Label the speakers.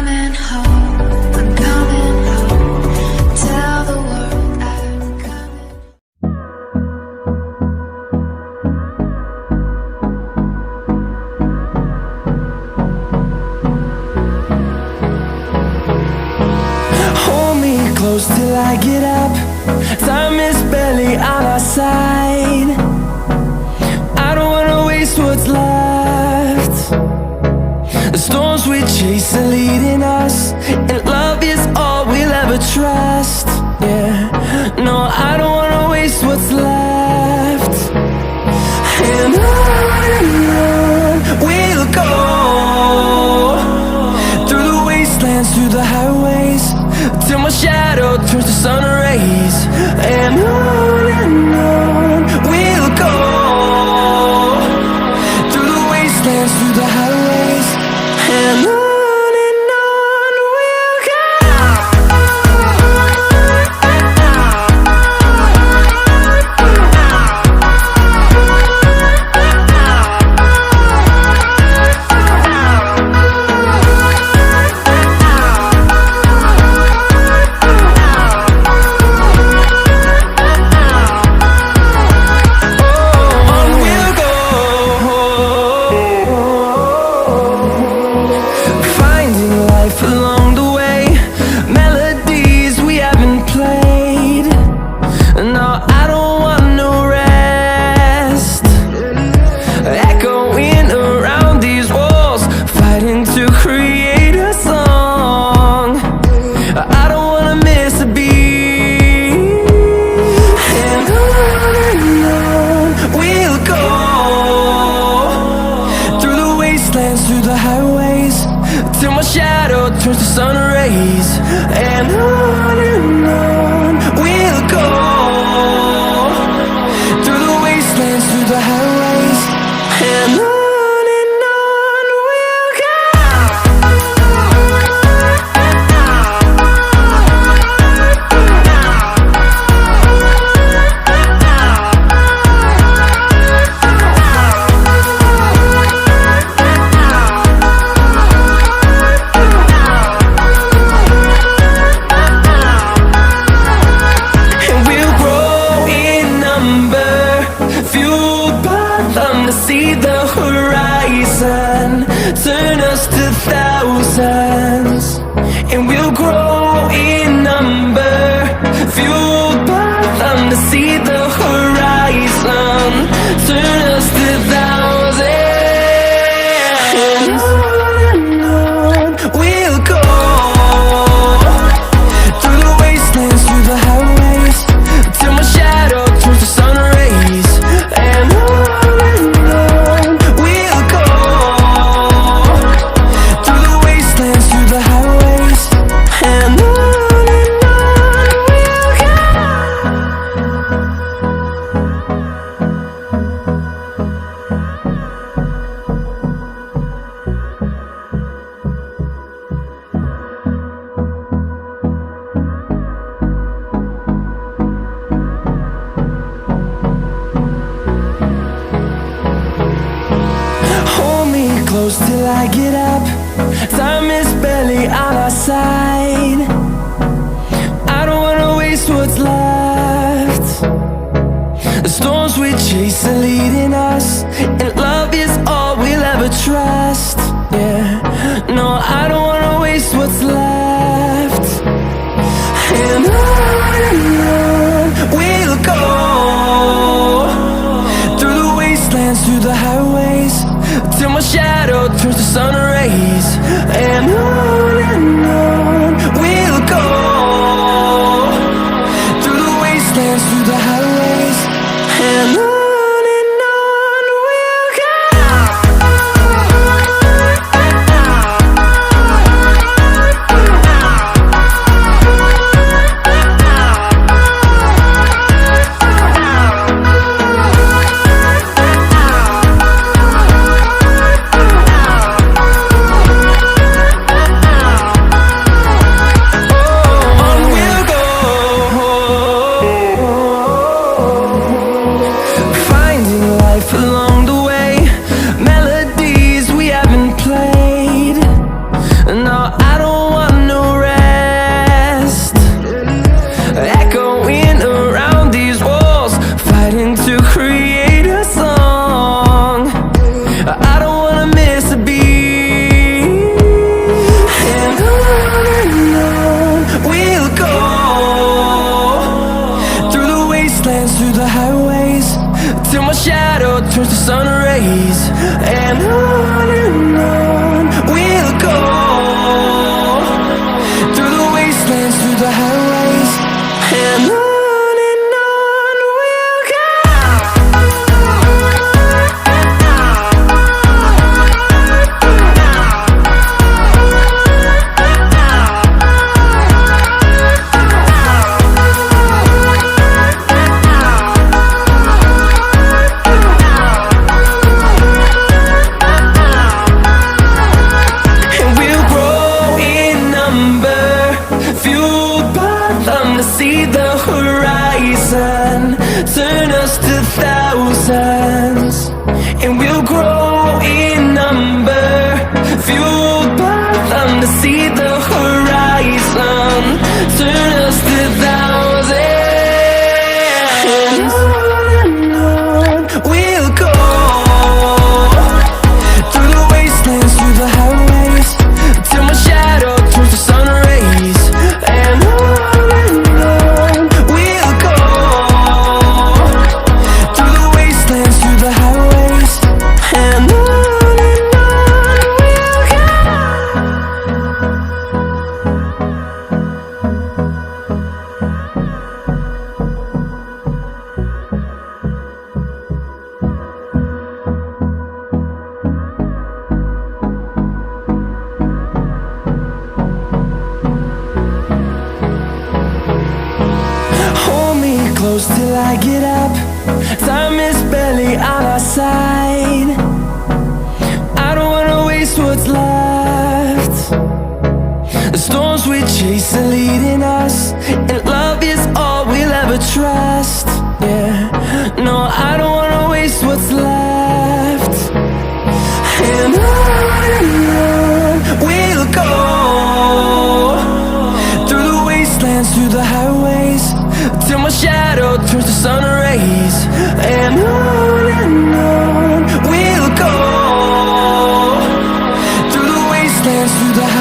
Speaker 1: coming home, I'm coming home. Tell the world I'm coming.
Speaker 2: Hold me close till I get up. Time is barely on our side. I don't wanna waste what's left. The storms we chase are leading us, and love is all we'll ever trust. Yeah, no, I don't wanna waste what's left. And on we'll go, through the wastelands, through the highways, till my shadow turns to sun rays. And on we'll go, through the wastelands, through the highways, and on we'll go. Through the highways, till my shadow turns to sun rays. And on we'll go, through the wastelands, through the highways, and on we'll go. See the horizon, turn us to thousands, and we'll grow in number, fueled by them. To see the horizon, turn us to thousands, and on we'll go, through the wastelands, through the highways, till my shadow turns to sun rays. And close till I get up. Time is barely on our side. I don't wanna waste what's left. The storms we chase are leading us, and love is all we'll ever trust. Yeah, no, I don't wanna waste what's left. And on we'll go, through the wastelands, through the highways, till my shadow turns to sun rays. And on we'll go, through the wastelands, through the highways, and on we'll go. Time is barely on our side. I don't wanna waste what's left. The storms we chase are leading us, and love is all we'll ever trust. Yeah, no, I don't wanna waste what's left. And on we'll go, through the wastelands, through the highways, till my shadow turns to sun rays. And on we'll go, through the wastelands, through the highways.